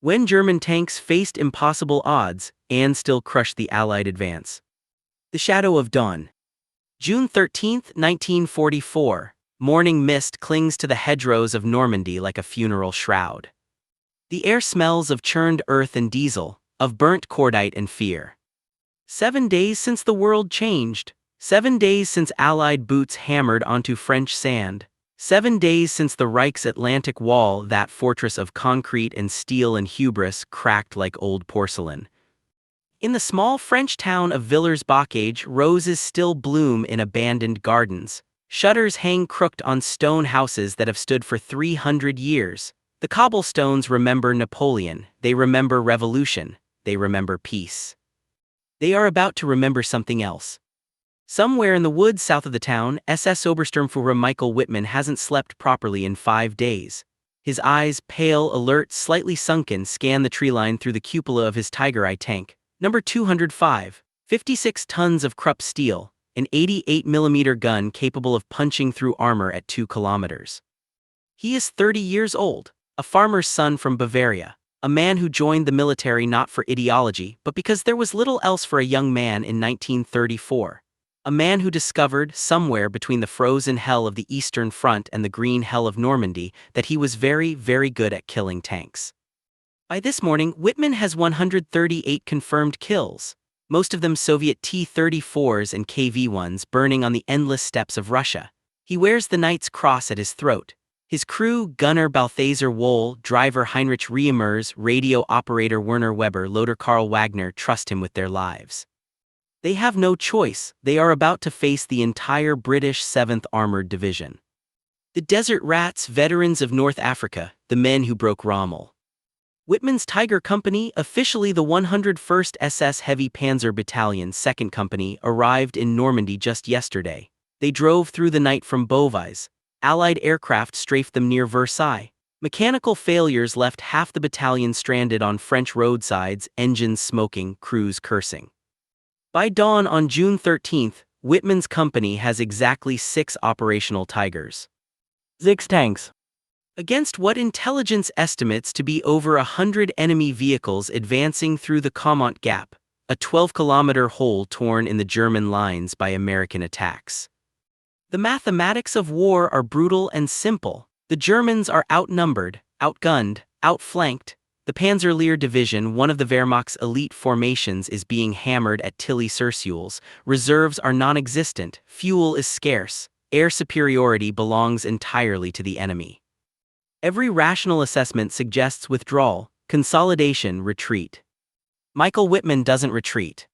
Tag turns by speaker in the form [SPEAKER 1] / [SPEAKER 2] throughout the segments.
[SPEAKER 1] When German tanks faced impossible odds and still crushed the Allied advance. The Shadow of Dawn. June 13, 1944. Morning mist clings to the hedgerows of Normandy like a funeral shroud. The air smells of churned earth and diesel, of burnt cordite and fear. 7 days since the world changed. 7 days since Allied boots hammered onto French sand. 7 days since the Reich's Atlantic Wall, that fortress of concrete and steel and hubris, cracked like old porcelain. In the small French town of Villers-Bocage, roses still bloom in abandoned gardens. Shutters hang crooked on stone houses that have stood for 300 years. The cobblestones remember Napoleon, they remember revolution, they remember peace. They are about to remember something else. Somewhere in the woods south of the town, SS-Obersturmführer Michael Wittmann hasn't slept properly in 5 days. His eyes, pale, alert, slightly sunken, scan the tree line through the cupola of his Tiger Eye tank. Number 205, 56 tons of Krupp steel, an 88mm gun capable of punching through armor at 2 kilometers. He is 30 years old, a farmer's son from Bavaria, a man who joined the military not for ideology but because there was little else for a young man in 1934. A man who discovered, somewhere between the frozen hell of the Eastern Front and the green hell of Normandy, that he was very, very good at killing tanks. By this morning, Wittmann has 138 confirmed kills, most of them Soviet T-34s and KV-1s burning on the endless steppes of Russia. He wears the Knight's Cross at his throat. His crew, gunner Balthasar Wohl, driver Heinrich Reimers, radio operator Werner Weber, loader Karl Wagner trust him with their lives. They have no choice, they are about to face the entire British 7th Armoured Division. The Desert Rats, veterans of North Africa, the men who broke Rommel. Wittmann's Tiger Company, officially the 101st SS Heavy Panzer Battalion 2nd Company, arrived in Normandy just yesterday. They drove through the night from Beauvais. Allied aircraft strafed them near Versailles. Mechanical failures left half the battalion stranded on French roadsides, engines smoking, crews cursing. By dawn on June 13, Wittmann's company has exactly 6 operational Tigers. 6 tanks. Against what intelligence estimates to be over 100 enemy vehicles advancing through the Caumont Gap, a 12-kilometer hole torn in the German lines by American attacks. The mathematics of war are brutal and simple. The Germans are outnumbered, outgunned, outflanked. The Panzer Division, one of the Wehrmacht's elite formations, is being hammered at Tilly-sur-Seulles. Reserves are non-existent, fuel is scarce, air superiority belongs entirely to the enemy. Every rational assessment suggests withdrawal, consolidation, retreat. Michael Wittmann doesn't retreat.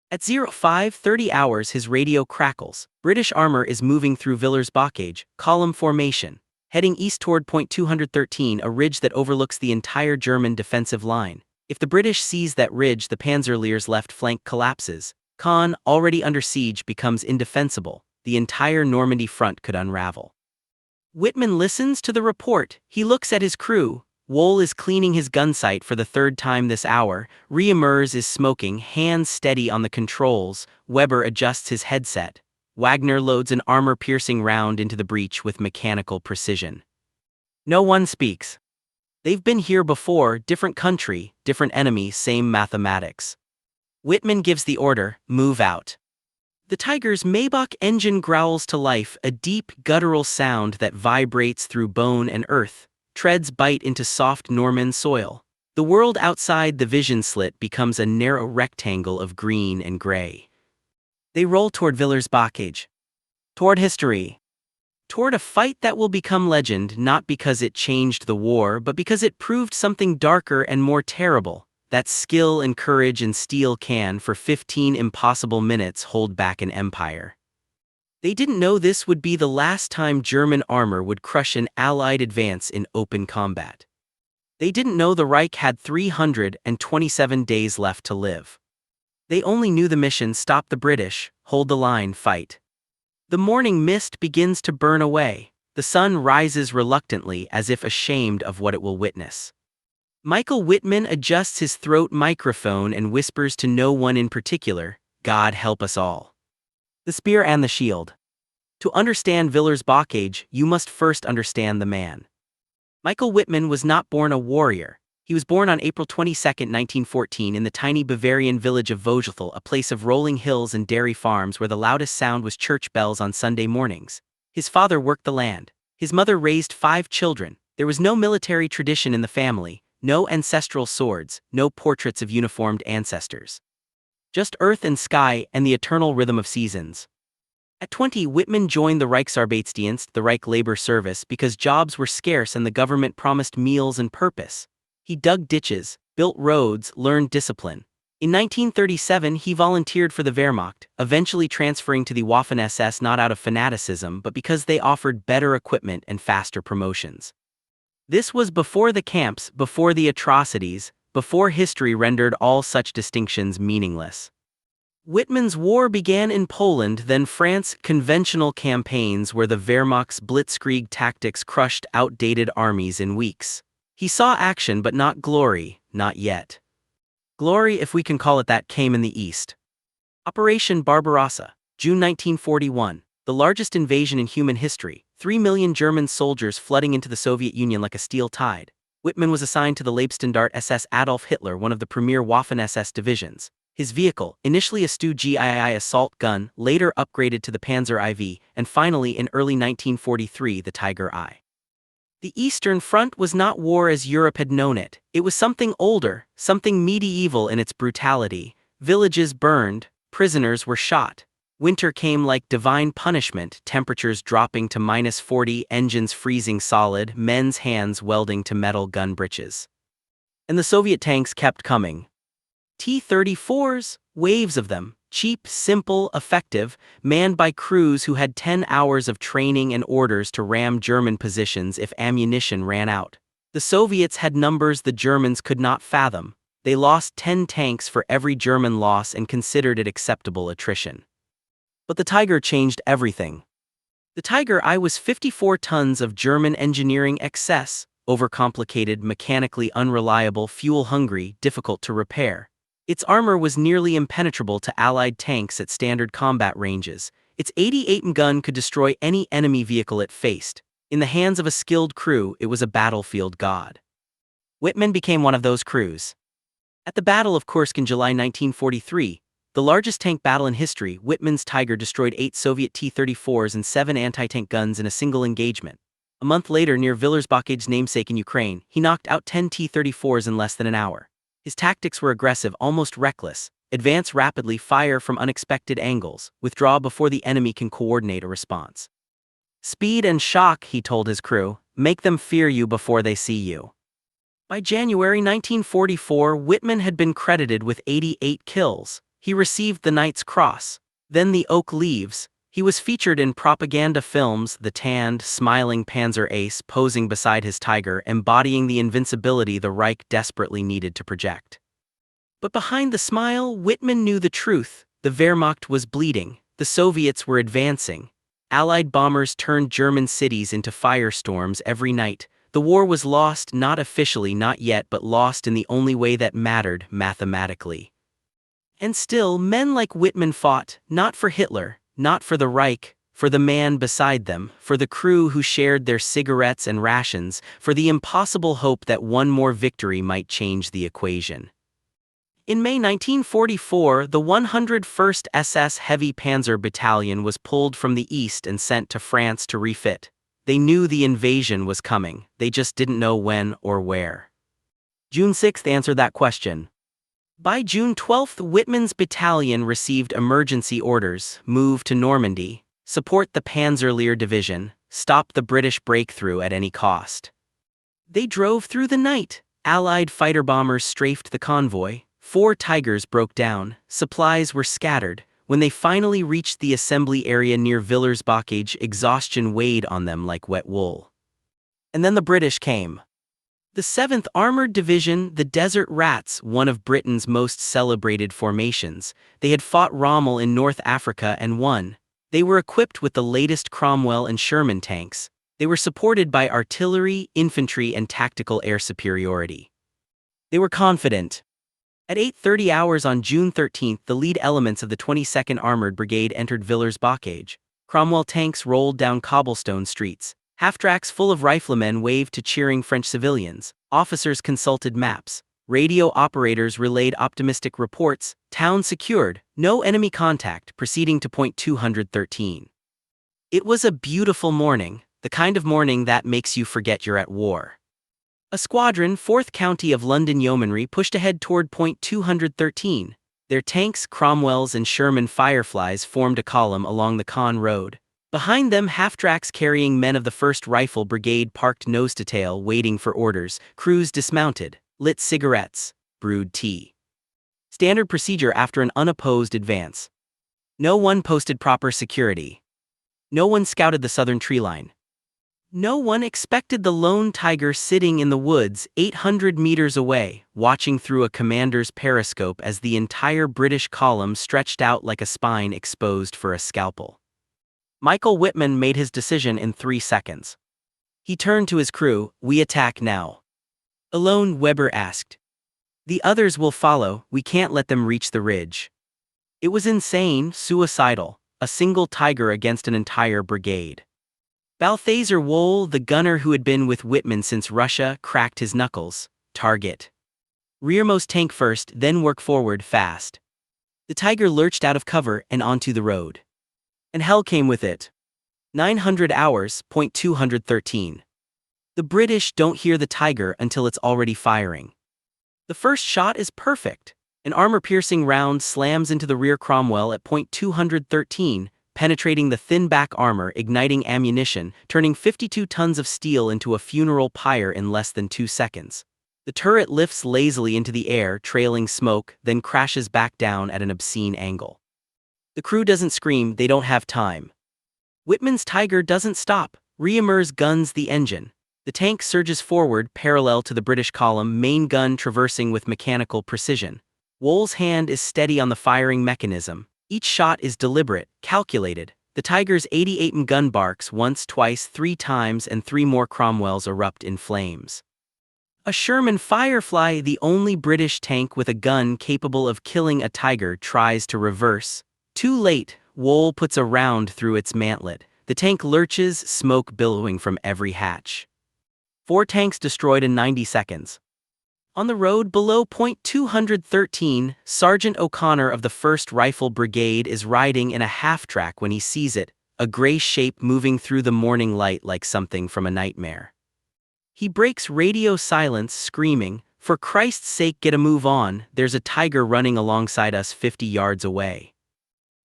[SPEAKER 1] At 05:30 hours his radio crackles. British armor is moving through Villers-Bocage, column formation, heading east toward Point 213, a ridge that overlooks the entire German defensive line. If the British seize that ridge, the Panzer's left flank collapses. Caen, already under siege, becomes indefensible. The entire Normandy front could unravel. Wittmann listens to the report. He looks at his crew. Wohl is cleaning his gun sight for the 3rd time this hour. Reimers is smoking, hands steady on the controls. Weber adjusts his headset. Wagner loads an armor-piercing round into the breech with mechanical precision. No one speaks. They've been here before, different country, different enemy, same mathematics. Wittmann gives the order, move out. The Tiger's Maybach engine growls to life, a deep, guttural sound that vibrates through bone and earth. Treads bite into soft Norman soil. The world outside the vision slit becomes a narrow rectangle of green and gray. They roll toward Villers-Bocage. Toward history. Toward a fight that will become legend, not because it changed the war, but because it proved something darker and more terrible. That skill and courage and steel can, for 15 impossible minutes, hold back an empire. They didn't know this would be the last time German armor would crush an Allied advance in open combat. They didn't know the Reich had 327 days left to live. They only knew the mission: stop the British, hold the line, fight. The morning mist begins to burn away. The sun rises reluctantly, as if ashamed of what it will witness. Michael Wittmann adjusts his throat microphone and whispers to no one in particular, "God help us all." The spear and the shield. To understand Villers-Bocage, you must first understand the man. Michael Wittmann was not born a warrior. He was born on April 22, 1914 in the tiny Bavarian village of Vogel, a place of rolling hills and dairy farms where the loudest sound was church bells on Sunday mornings. His father worked the land. His mother raised 5 children. There was no military tradition in the family, no ancestral swords, no portraits of uniformed ancestors. Just earth and sky and the eternal rhythm of seasons. At 20, Wittmann joined the Reichsarbeitsdienst, the Reich Labor Service, because jobs were scarce and the government promised meals and purpose. He dug ditches, built roads, learned discipline. In 1937, he volunteered for the Wehrmacht, eventually transferring to the Waffen-SS not out of fanaticism but because they offered better equipment and faster promotions. This was before the camps, before the atrocities, before history rendered all such distinctions meaningless. Wittmann's war began in Poland, then France. Conventional campaigns where the Wehrmacht's blitzkrieg tactics crushed outdated armies in weeks. He saw action but not glory, not yet. Glory, if we can call it that, came in the east. Operation Barbarossa, June 1941, the largest invasion in human history, 3 million German soldiers flooding into the Soviet Union like a steel tide. Wittmann was assigned to the Leibstandarte SS Adolf Hitler, one of the premier Waffen-SS divisions. His vehicle, initially a Stu-GII assault gun, later upgraded to the Panzer IV, and finally in early 1943 the Tiger I. The Eastern Front was not war as Europe had known it. It was something older, something medieval in its brutality. Villages burned, prisoners were shot. Winter came like divine punishment, temperatures dropping to -40, engines freezing solid, men's hands welding to metal gun breeches. And the Soviet tanks kept coming. T-34s, waves of them, cheap, simple, effective, manned by crews who had 10 hours of training and orders to ram German positions if ammunition ran out. The Soviets had numbers the Germans could not fathom. They lost 10 tanks for every German loss and considered it acceptable attrition. But the Tiger changed everything. The Tiger I was 54 tons of German engineering excess, overcomplicated, mechanically unreliable, fuel-hungry, difficult to repair. Its armor was nearly impenetrable to Allied tanks at standard combat ranges. Its 88 gun could destroy any enemy vehicle it faced. In the hands of a skilled crew, it was a battlefield god. Wittmann became one of those crews. At the Battle of Kursk in July 1943, the largest tank battle in history, Wittmann's Tiger destroyed 8 Soviet T-34s and 7 anti-tank guns in a single engagement. A month later, near Villers-Bocage's namesake in Ukraine, he knocked out 10 T-34s in less than an hour. His tactics were aggressive, almost reckless. Advance rapidly, fire from unexpected angles, withdraw before the enemy can coordinate a response. Speed and shock, he told his crew, make them fear you before they see you. By January 1944, Wittmann had been credited with 88 kills. He received the Knight's Cross. Then the Oak Leaves. He was featured in propaganda films, the tanned, smiling Panzer ace posing beside his Tiger, embodying the invincibility the Reich desperately needed to project. But behind the smile, Wittmann knew the truth. The Wehrmacht was bleeding. The Soviets were advancing. Allied bombers turned German cities into firestorms every night. The war was lost, not officially, not yet, but lost in the only way that mattered, mathematically. And still, men like Wittmann fought, not for Hitler, not for the Reich, for the man beside them, for the crew who shared their cigarettes and rations, for the impossible hope that one more victory might change the equation. In May 1944, the 101st SS Heavy Panzer Battalion was pulled from the east and sent to France to refit. They knew the invasion was coming, they just didn't know when or where. June 6 answered that question. By June 12, Wittmann's battalion received emergency orders: move to Normandy, support the Panzer Division, stop the British breakthrough at any cost. They drove through the night. Allied fighter bombers strafed the convoy. 4 Tigers broke down. Supplies were scattered. When they finally reached the assembly area near Villers-Bocage, exhaustion weighed on them like wet wool. And then the British came. The 7th Armoured Division, the Desert Rats, one of Britain's most celebrated formations. They had fought Rommel in North Africa and won. They were equipped with the latest Cromwell and Sherman tanks. They were supported by artillery, infantry, and tactical air superiority. They were confident. At 8:30 hours on June 13, the lead elements of the 22nd Armored Brigade entered Villers-Bocage. Cromwell tanks rolled down cobblestone streets. Half-tracks full of riflemen waved to cheering French civilians, officers consulted maps, radio operators relayed optimistic reports, town secured, no enemy contact, proceeding to point 213. It was a beautiful morning, the kind of morning that makes you forget you're at war. A squadron, 4th County of London Yeomanry, pushed ahead toward point 213. Their tanks, Cromwells and Sherman Fireflies formed a column along the Caen Road. Behind them, half-tracks carrying men of the 1st Rifle Brigade parked nose-to-tail waiting for orders, crews dismounted, lit cigarettes, brewed tea. Standard procedure after an unopposed advance. No one posted proper security. No one scouted the southern tree line. No one expected the lone tiger sitting in the woods 800 meters away, watching through a commander's periscope as the entire British column stretched out like a spine exposed for a scalpel. Michael Wittmann made his decision in 3 seconds. He turned to his crew, "We attack now." "Alone?" Weber asked. "The others will follow, we can't let them reach the ridge." It was insane, suicidal, a single tiger against an entire brigade. Balthazar Wohl, the gunner who had been with Wittmann since Russia, cracked his knuckles. "Target. Rearmost tank first, then work forward fast." The tiger lurched out of cover and onto the road. And hell came with it. 900 hours, point 213. The British don't hear the tiger until it's already firing. The first shot is perfect. An armor-piercing round slams into the rear Cromwell at point 213, penetrating the thin back armor, igniting ammunition, turning 52 tons of steel into a funeral pyre in less than 2 seconds. The turret lifts lazily into the air, trailing smoke, then crashes back down at an obscene angle. The crew doesn't scream, they don't have time. Wittmann's Tiger doesn't stop, reemerges guns the engine. The tank surges forward parallel to the British column, main gun traversing with mechanical precision. Wohl's hand is steady on the firing mechanism. Each shot is deliberate, calculated. The Tiger's 88mm gun barks once, twice, 3 times, and 3 more Cromwells erupt in flames. A Sherman Firefly, the only British tank with a gun capable of killing a Tiger, tries to reverse. Too late, Wohl puts a round through its mantlet. The tank lurches, smoke billowing from every hatch. 4 tanks destroyed in 90 seconds. On the road below point 213, Sergeant O'Connor of the 1st Rifle Brigade is riding in a half-track when he sees it, a gray shape moving through the morning light like something from a nightmare. He breaks radio silence, screaming, "For Christ's sake, get a move on, there's a tiger running alongside us 50 yards away."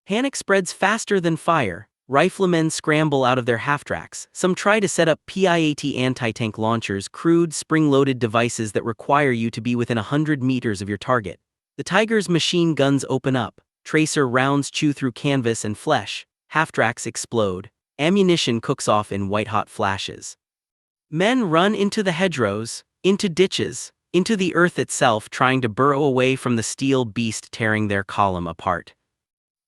[SPEAKER 1] Panic spreads faster than fire. Riflemen scramble out of their half-tracks. Some try to set up PIAT anti-tank launchers, crude, spring-loaded devices that require you to be within 100 meters of your target. The Tiger's machine guns open up. Tracer rounds chew through canvas and flesh. Half-tracks explode. Ammunition cooks off in white-hot flashes. Men run into the hedgerows, into ditches, into the earth itself, trying to burrow away from the steel beast tearing their column apart.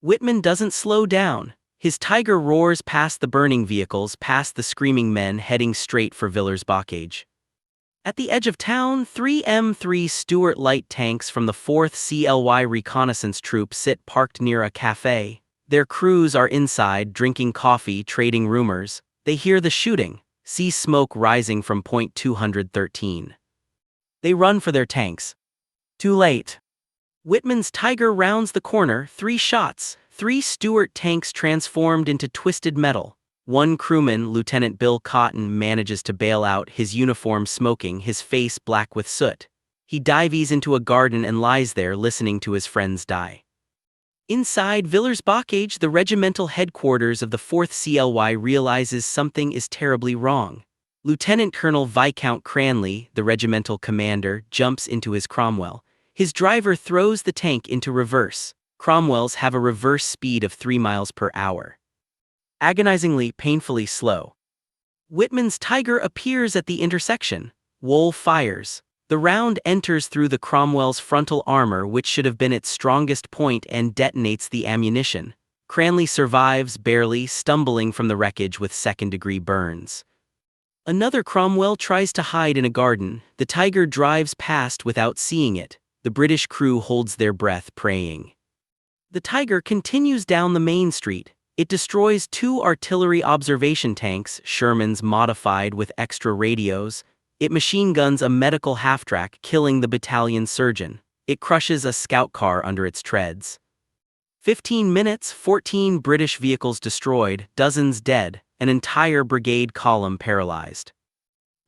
[SPEAKER 1] Wittmann doesn't slow down. His Tiger roars past the burning vehicles, past the screaming men heading straight for Villers-Bocage. At the edge of town, 3 M3 Stuart light tanks from the 4th CLY Reconnaissance Troop sit parked near a cafe. Their crews are inside, drinking coffee, trading rumors. They hear the shooting, see smoke rising from point 213. They run for their tanks. Too late. Wittmann's Tiger rounds the corner, 3 shots, 3 Stuart tanks transformed into twisted metal. One crewman, Lieutenant Bill Cotton, manages to bail out, his uniform smoking, his face black with soot. He dives into a garden and lies there listening to his friends die. Inside Villers-Bocage, the regimental headquarters of the 4th CLY realizes something is terribly wrong. Lieutenant Colonel Viscount Cranley, the regimental commander, jumps into his Cromwell. His driver throws the tank into reverse. Cromwells have a reverse speed of 3 miles per hour. Agonizingly, painfully slow. Wittmann's Tiger appears at the intersection. Wohl fires. The round enters through the Cromwell's frontal armor, which should have been its strongest point, and detonates the ammunition. Cranley survives, barely, stumbling from the wreckage with second-degree burns. Another Cromwell tries to hide in a garden. The Tiger drives past without seeing it. The British crew holds their breath, praying. The Tiger continues down the main street. It destroys 2 artillery observation tanks, Sherman's modified with extra radios. It machine guns a medical half-track, killing the battalion surgeon. It crushes a scout car under its treads. 15 minutes, 14 British vehicles destroyed, dozens dead, an entire brigade column paralyzed.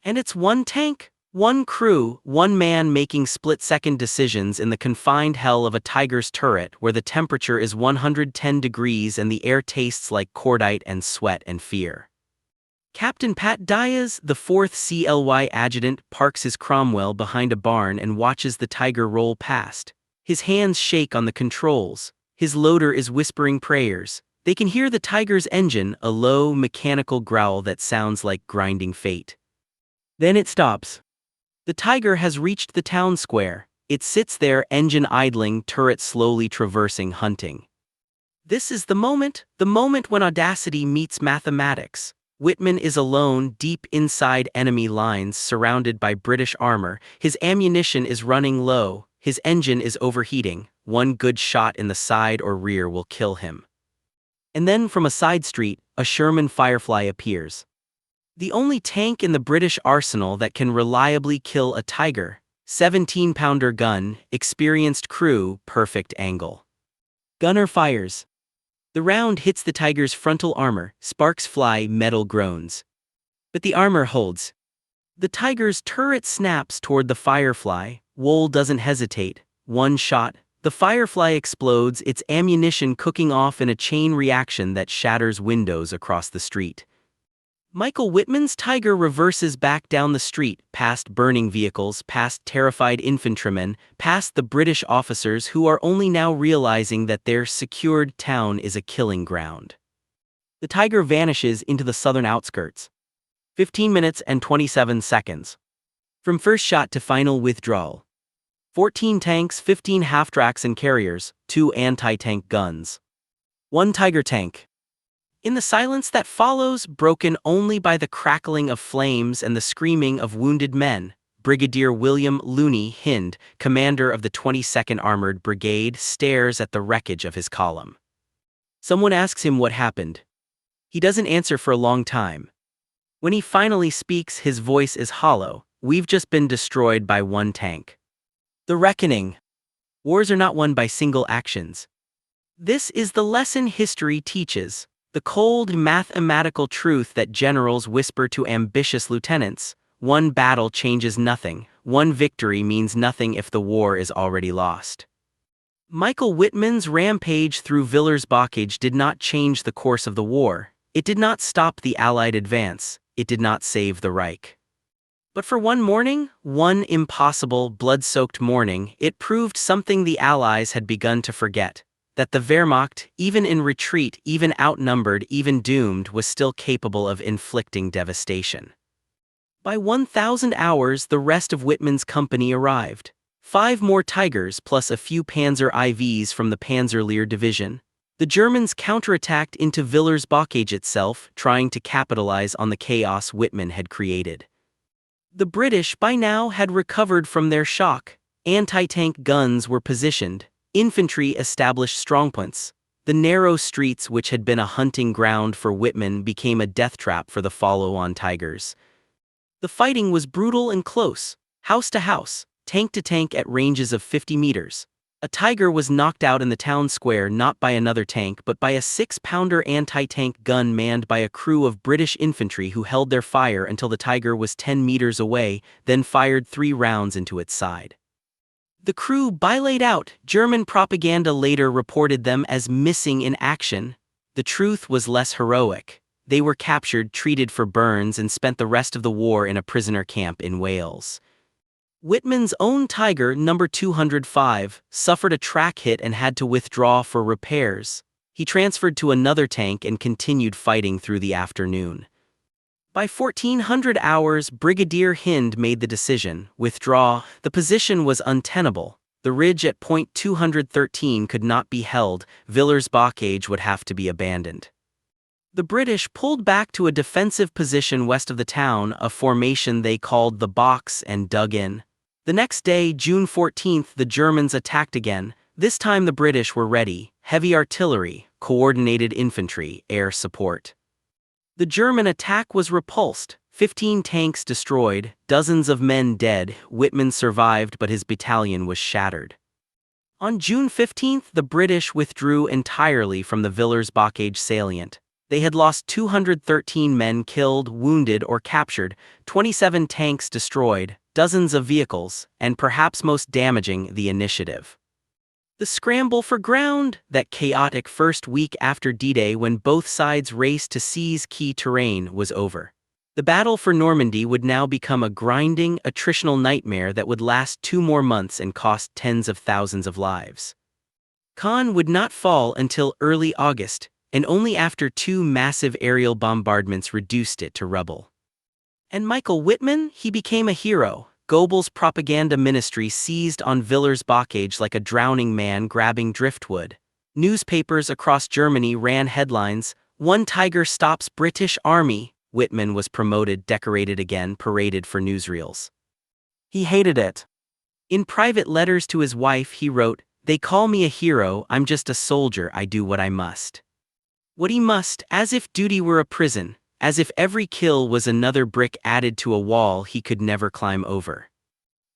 [SPEAKER 1] And it's one tank, one crew, one man making split-second decisions in the confined hell of a Tiger's turret where the temperature is 110 degrees and the air tastes like cordite and sweat and fear. Captain Pat Diaz, the 4th CLY adjutant, parks his Cromwell behind a barn and watches the Tiger roll past. His hands shake on the controls. His loader is whispering prayers. They can hear the Tiger's engine, a low, mechanical growl that sounds like grinding fate. Then it stops. The Tiger has reached the town square. It sits there, engine idling, turret slowly traversing, hunting. This is the moment when audacity meets mathematics. Wittmann is alone, deep inside enemy lines, surrounded by British armor. His ammunition is running low. His engine is overheating. One good shot in the side or rear will kill him. And then from a side street, a Sherman Firefly appears. The only tank in the British arsenal that can reliably kill a Tiger. 17-pounder gun, experienced crew, perfect angle. Gunner fires. The round hits the Tiger's frontal armor, sparks fly, metal groans. But the armor holds. The Tiger's turret snaps toward the Firefly. Wool doesn't hesitate. One shot. The Firefly explodes, its ammunition cooking off in a chain reaction that shatters windows across the street. Michael Wittmann's Tiger reverses back down the street, past burning vehicles, past terrified infantrymen, past the British officers who are only now realizing that their secured town is a killing ground. The Tiger vanishes into the southern outskirts. 15 minutes and 27 seconds. From first shot to final withdrawal. 14 tanks, 15 half-tracks and carriers, 2 anti-tank guns. 1 Tiger tank. In the silence that follows, broken only by the crackling of flames and the screaming of wounded men, Brigadier William Looney Hind, commander of the 22nd Armored Brigade, stares at the wreckage of his column. Someone asks him what happened. He doesn't answer for a long time. When he finally speaks, his voice is hollow. We've just been destroyed by 1 tank. The reckoning. Wars are not won by single actions. This is the lesson history teaches. The cold mathematical truth that generals whisper to ambitious lieutenants: 1 battle changes nothing, 1 victory means nothing if the war is already lost. Michael Wittmann's rampage through Villers-Bocage did not change the course of the war. It did not stop the Allied advance. It did not save the Reich. But for one morning, one impossible, blood-soaked morning, it proved something the Allies had begun to forget. That the Wehrmacht, even in retreat, even outnumbered, even doomed, was still capable of inflicting devastation. By 1,000 hours, the rest of Wittmann's company arrived. 5 more Tigers plus a few Panzer IVs from the Panzer Division. The Germans counterattacked into Villers-Bocage itself, trying to capitalize on the chaos Wittmann had created. The British by now had recovered from their shock. Anti-tank guns were positioned. Infantry established strongpoints. The narrow streets which had been a hunting ground for Wittmann became a death trap for the follow-on Tigers. The fighting was brutal and close, house to house, tank to tank at ranges of 50 meters. A Tiger was knocked out in the town square not by another tank but by a 6-pounder anti-tank gun manned by a crew of British infantry who held their fire until the Tiger was 10 meters away, then fired 3 rounds into its side. The crew bilayed out. German propaganda later reported them as missing in action. The truth was less heroic. They were captured, treated for burns, and spent the rest of the war in a prisoner camp in Wales. Wittmann's own Tiger, number 205, suffered a track hit and had to withdraw for repairs. He transferred to another tank and continued fighting through the afternoon. By 1400 hours, Brigadier Hind made the decision: withdraw. The position was untenable. The ridge at point 213 could not be held. Villers-Bocage would have to be abandoned. The British pulled back to a defensive position west of the town, a formation they called the Box, and dug in. The next day, June 14th, the Germans attacked again. This time the British were ready. Heavy artillery, coordinated infantry, air support. The German attack was repulsed, 15 tanks destroyed, dozens of men dead. Wittmann survived, but his battalion was shattered. On June 15, the British withdrew entirely from the Villers-Bocage salient. They had lost 213 men killed, wounded, or captured, 27 tanks destroyed, dozens of vehicles, and perhaps most damaging, the initiative. The scramble for ground, that chaotic first week after D-Day when both sides raced to seize key terrain, was over. The battle for Normandy would now become a grinding, attritional nightmare that would last 2 more months and cost tens of thousands of lives. Caen would not fall until early August, and only after 2 massive aerial bombardments reduced it to rubble. And Michael Wittmann, he became a hero. Goebbels' propaganda ministry seized on Villers-Bocage like a drowning man grabbing driftwood. Newspapers across Germany ran headlines, "One Tiger stops British Army." Wittmann was promoted, decorated again, paraded for newsreels. He hated it. In private letters to his wife he wrote, "They call me a hero, I'm just a soldier, I do what I must." What he must, as if duty were a prison, as if every kill was another brick added to a wall he could never climb over.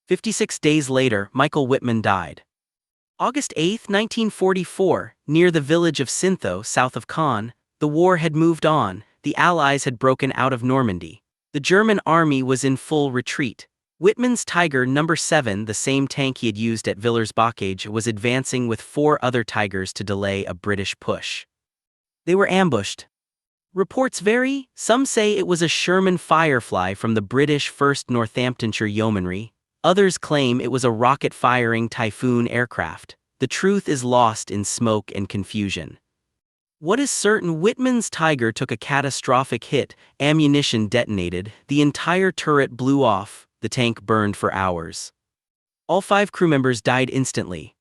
[SPEAKER 1] 56 days later, Michael Wittmann died. August 8, 1944, near the village of Sintho, south of Caen, the war had moved on. The Allies had broken out of Normandy. The German army was in full retreat. Wittmann's Tiger No. 7, the same tank he had used at Villers-Bocage, was advancing with 4 other Tigers to delay a British push. They were ambushed. Reports vary. Some say it was a Sherman Firefly from the British 1st Northamptonshire Yeomanry. Others claim it was a rocket-firing Typhoon aircraft. The truth is lost in smoke and confusion. What is certain, Wittmann's Tiger took a catastrophic hit, ammunition detonated, the entire turret blew off, the tank burned for hours. All 5 crew members died instantly.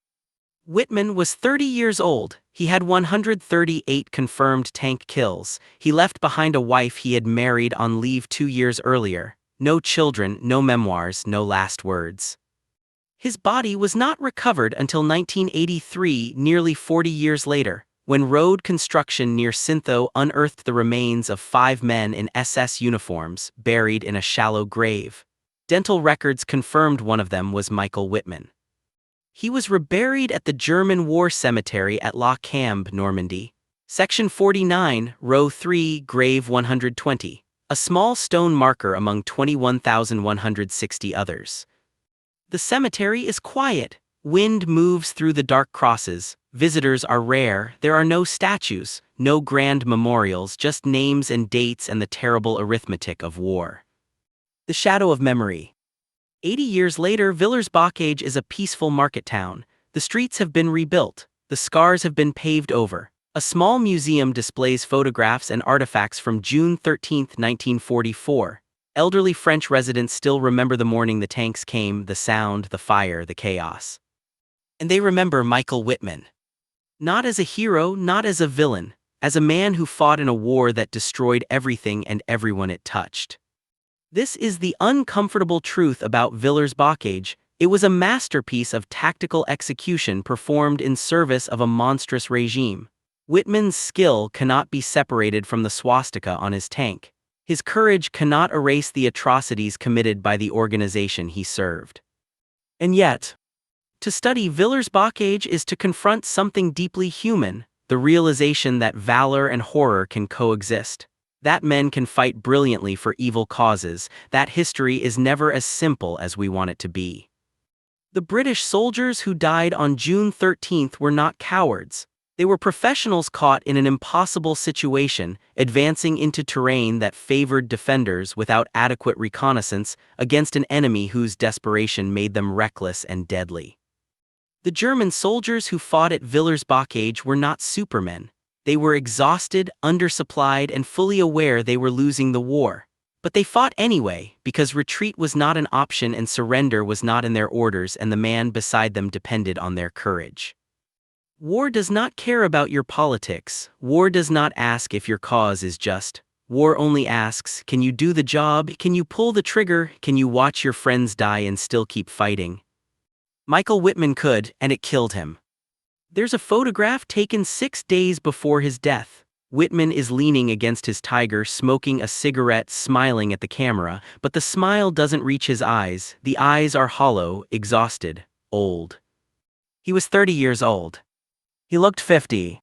[SPEAKER 1] Wittmann was 30 years old, he had 138 confirmed tank kills, he left behind a wife he had married on leave 2 years earlier, no children, no memoirs, no last words. His body was not recovered until 1983, nearly 40 years later, when road construction near Sintho unearthed the remains of 5 men in SS uniforms buried in a shallow grave. Dental records confirmed one of them was Michael Wittmann. He was reburied at the German War Cemetery at La Cambre, Normandy. Section 49, Row 3, Grave 120, a small stone marker among 21,160 others. The cemetery is quiet. Wind moves through the dark crosses. Visitors are rare. There are no statues, no grand memorials, just names and dates and the terrible arithmetic of war. The shadow of memory. 80 years later, Villers-Bocage is a peaceful market town. The streets have been rebuilt. The scars have been paved over. A small museum displays photographs and artifacts from June 13, 1944. Elderly French residents still remember the morning the tanks came, the sound, the fire, the chaos. And they remember Michael Wittmann. Not as a hero, not as a villain, as a man who fought in a war that destroyed everything and everyone it touched. This is the uncomfortable truth about Villers-Bocage. It was a masterpiece of tactical execution performed in service of a monstrous regime. Wittmann's skill cannot be separated from the swastika on his tank. His courage cannot erase the atrocities committed by the organization he served. And yet, to study Villers-Bocage is to confront something deeply human, the realization that valor and horror can coexist. That men can fight brilliantly for evil causes, that history is never as simple as we want it to be. The British soldiers who died on June 13 were not cowards. They were professionals caught in an impossible situation, advancing into terrain that favored defenders without adequate reconnaissance against an enemy whose desperation made them reckless and deadly. The German soldiers who fought at Villers-Bocage were not supermen. They were exhausted, undersupplied, and fully aware they were losing the war. But they fought anyway, because retreat was not an option and surrender was not in their orders, and the man beside them depended on their courage. War does not care about your politics. War does not ask if your cause is just. War only asks, can you do the job? Can you pull the trigger? Can you watch your friends die and still keep fighting? Michael Wittmann could, and it killed him. There's a photograph taken 6 days before his death. Wittmann is leaning against his Tiger, smoking a cigarette, smiling at the camera, but the smile doesn't reach his eyes. The eyes are hollow, exhausted, old. He was 30 years old. He looked 50.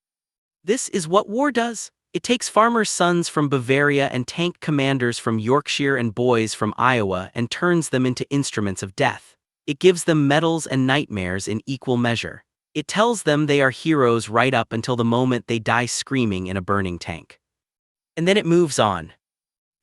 [SPEAKER 1] This is what war does. It takes farmers' sons from Bavaria and tank commanders from Yorkshire and boys from Iowa and turns them into instruments of death. It gives them medals and nightmares in equal measure. It tells them they are heroes right up until the moment they die screaming in a burning tank. And then it moves on.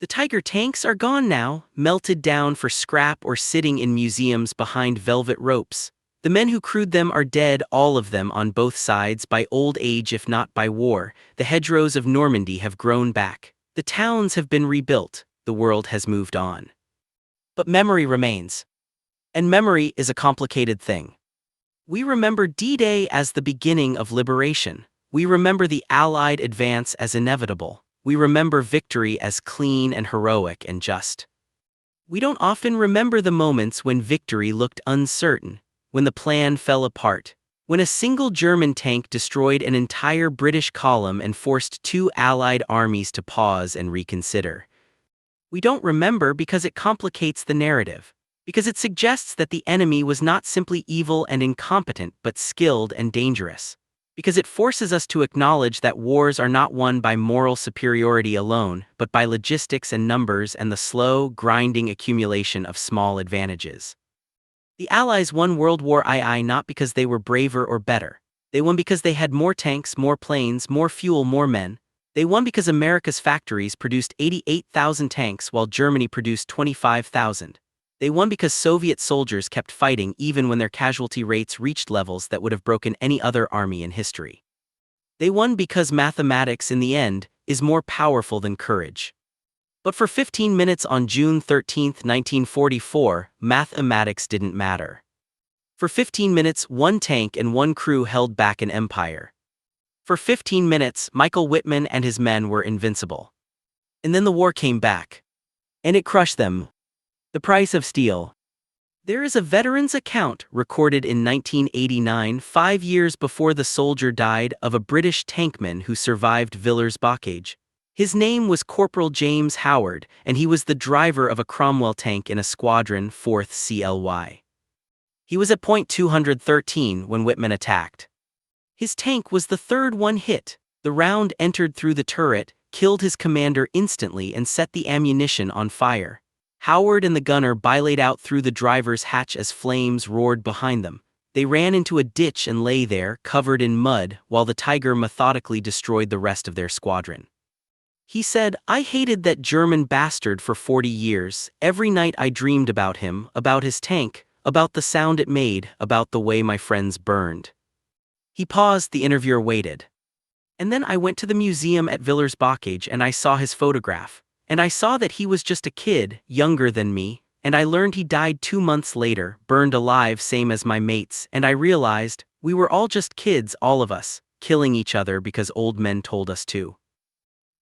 [SPEAKER 1] The Tiger tanks are gone now, melted down for scrap or sitting in museums behind velvet ropes. The men who crewed them are dead, all of them on both sides, by old age if not by war. The hedgerows of Normandy have grown back. The towns have been rebuilt. The world has moved on. But memory remains. And memory is a complicated thing. We remember D-Day as the beginning of liberation. We remember the Allied advance as inevitable. We remember victory as clean and heroic and just. We don't often remember the moments when victory looked uncertain, when the plan fell apart, when a single German tank destroyed an entire British column and forced 2 Allied armies to pause and reconsider. We don't remember because it complicates the narrative, because it suggests that the enemy was not simply evil and incompetent but skilled and dangerous, because it forces us to acknowledge that wars are not won by moral superiority alone, but by logistics and numbers and the slow, grinding accumulation of small advantages. The Allies won World War II not because they were braver or better. They won because they had more tanks, more planes, more fuel, more men. They won because America's factories produced 88,000 tanks while Germany produced 25,000. They won because Soviet soldiers kept fighting even when their casualty rates reached levels that would have broken any other army in history. They won because mathematics, in the end, is more powerful than courage. But for 15 minutes on June 13, 1944, mathematics didn't matter. For 15 minutes, 1 tank and 1 crew held back an empire. For 15 minutes, Michael Wittmann and his men were invincible. And then the war came back. And it crushed them. The price of steel. There is a veteran's account recorded in 1989, 5 years before the soldier died, of a British tankman who survived Villers-Bocage. His name was Corporal James Howard, and he was the driver of a Cromwell tank in a squadron 4th CLY. He was at point 213 when Wittmann attacked. His tank was the third one hit. The round entered through the turret, killed his commander instantly and set the ammunition on fire. Howard and the gunner bilaid out through the driver's hatch as flames roared behind them. They ran into a ditch and lay there, covered in mud, while the Tiger methodically destroyed the rest of their squadron. He said, "I hated that German bastard for 40 years. Every night I dreamed about him, about his tank, about the sound it made, about the way my friends burned." He paused, the interviewer waited. "And then I went to the museum at Villers-Bocage and I saw his photograph. And I saw that he was just a kid, younger than me, and I learned he died 2 months later, burned alive same as my mates, and I realized, we were all just kids, all of us, killing each other because old men told us to."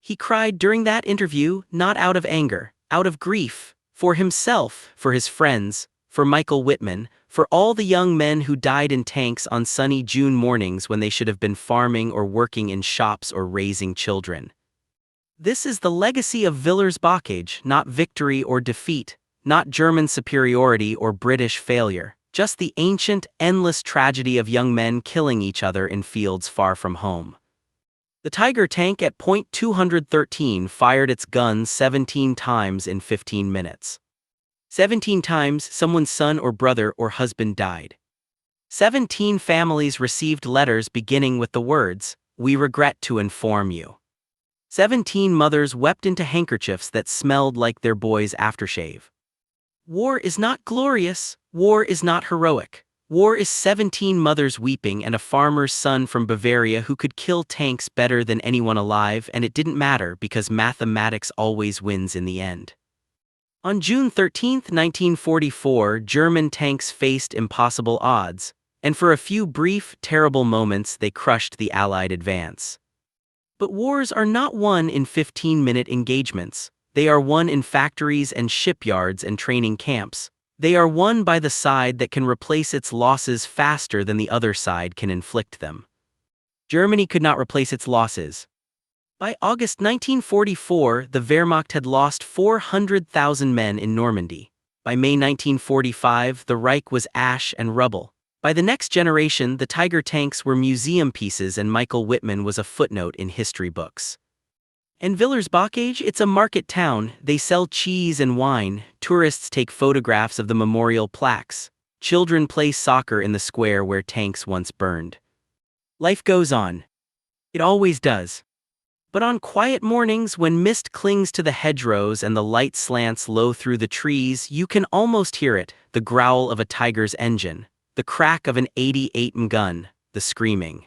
[SPEAKER 1] He cried during that interview, not out of anger, out of grief, for himself, for his friends, for Michael Wittmann, for all the young men who died in tanks on sunny June mornings when they should have been farming or working in shops or raising children. This is the legacy of Villers-Bocage, not victory or defeat, not German superiority or British failure, just the ancient, endless tragedy of young men killing each other in fields far from home. The Tiger tank at point 213 fired its guns 17 times in 15 minutes. 17 times someone's son or brother or husband died. 17 families received letters beginning with the words, "We regret to inform you." 17 mothers wept into handkerchiefs that smelled like their boys' aftershave. War is not glorious, war is not heroic. War is 17 mothers weeping and a farmer's son from Bavaria who could kill tanks better than anyone alive, and it didn't matter because mathematics always wins in the end. On June 13, 1944, German tanks faced impossible odds, and for a few brief, terrible moments they crushed the Allied advance. But wars are not won in 15-minute engagements. They are won in factories and shipyards and training camps. They are won by the side that can replace its losses faster than the other side can inflict them. Germany could not replace its losses. By August 1944, the Wehrmacht had lost 400,000 men in Normandy. By May 1945, the Reich was ash and rubble. By the next generation, the Tiger tanks were museum pieces and Michael Wittmann was a footnote in history books. And Villers-Bocage, it's a market town. They sell cheese and wine. Tourists take photographs of the memorial plaques. Children play soccer in the square where tanks once burned. Life goes on. It always does. But on quiet mornings when mist clings to the hedgerows and the light slants low through the trees, you can almost hear it, the growl of a Tiger's engine, the crack of an 88mm gun, the screaming.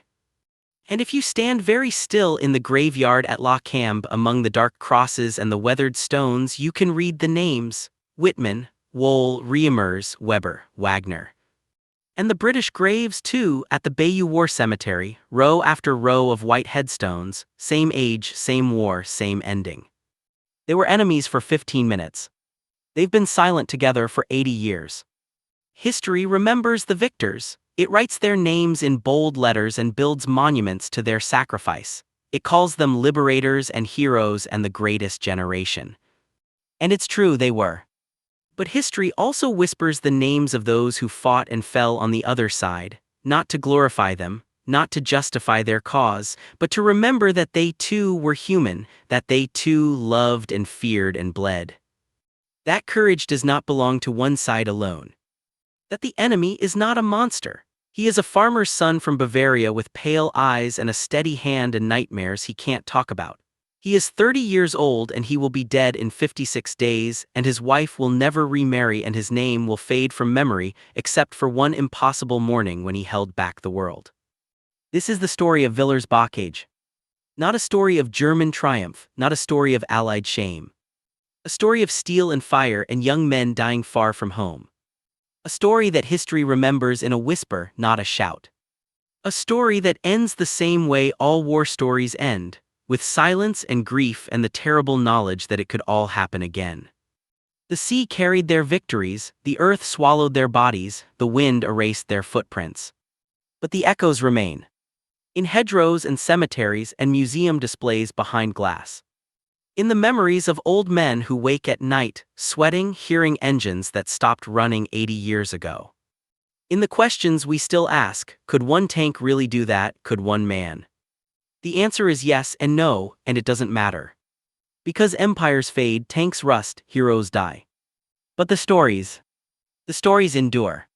[SPEAKER 1] And if you stand very still in the graveyard at La Cambe among the dark crosses and the weathered stones, you can read the names: Wittmann, Wohl, Reimers, Weber, Wagner. And the British graves, too, at the Bayeux War Cemetery, row after row of white headstones, same age, same war, same ending. They were enemies for 15 minutes. They've been silent together for 80 years. History remembers the victors. It writes their names in bold letters and builds monuments to their sacrifice. It calls them liberators and heroes and the greatest generation. And it's true, they were. But history also whispers the names of those who fought and fell on the other side, not to glorify them, not to justify their cause, but to remember that they too were human, that they too loved and feared and bled. That courage does not belong to one side alone. That the enemy is not a monster. He is a farmer's son from Bavaria with pale eyes and a steady hand and nightmares he can't talk about. He is 30 years old and he will be dead in 56 days, and his wife will never remarry and his name will fade from memory except for one impossible morning when he held back the world. This is the story of Villers-Bocage. Not a story of German triumph, not a story of Allied shame. A story of steel and fire and young men dying far from home. A story that history remembers in a whisper, not a shout. A story that ends the same way all war stories end, with silence and grief and the terrible knowledge that it could all happen again. The sea carried their victories, the earth swallowed their bodies, the wind erased their footprints. But the echoes remain. In hedgerows and cemeteries and museum displays behind glass. In the memories of old men who wake at night, sweating, hearing engines that stopped running 80 years ago. In the questions we still ask: could one tank really do that? Could one man? The answer is yes and no, and it doesn't matter. Because empires fade, tanks rust, heroes die. But the stories endure.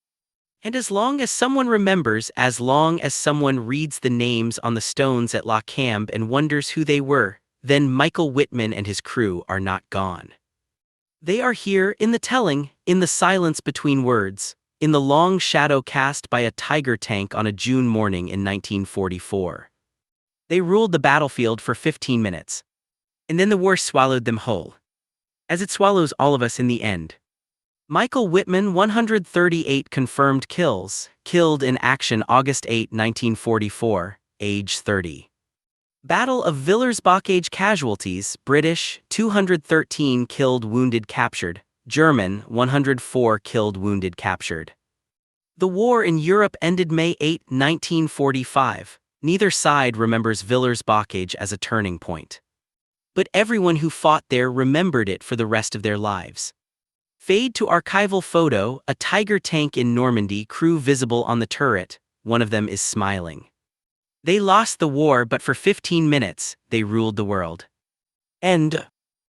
[SPEAKER 1] And as long as someone remembers, as long as someone reads the names on the stones at La Cambe and wonders who they were, then Michael Wittmann and his crew are not gone. They are here in the telling, in the silence between words, in the long shadow cast by a Tiger tank on a June morning in 1944. They ruled the battlefield for 15 minutes. And then the war swallowed them whole. As it swallows all of us in the end. Michael Wittmann, 138 confirmed kills, killed in action August 8, 1944, age 30. Battle of Villers-Bocage casualties: British, 213 killed, wounded, captured. German, 104 killed, wounded, captured. The war in Europe ended May 8, 1945. Neither side remembers Villers-Bocage as a turning point. But everyone who fought there remembered it for the rest of their lives. Fade to archival photo: a Tiger tank in Normandy, crew visible on the turret, one of them is smiling. They lost the war, but for 15 minutes, they ruled the world. End.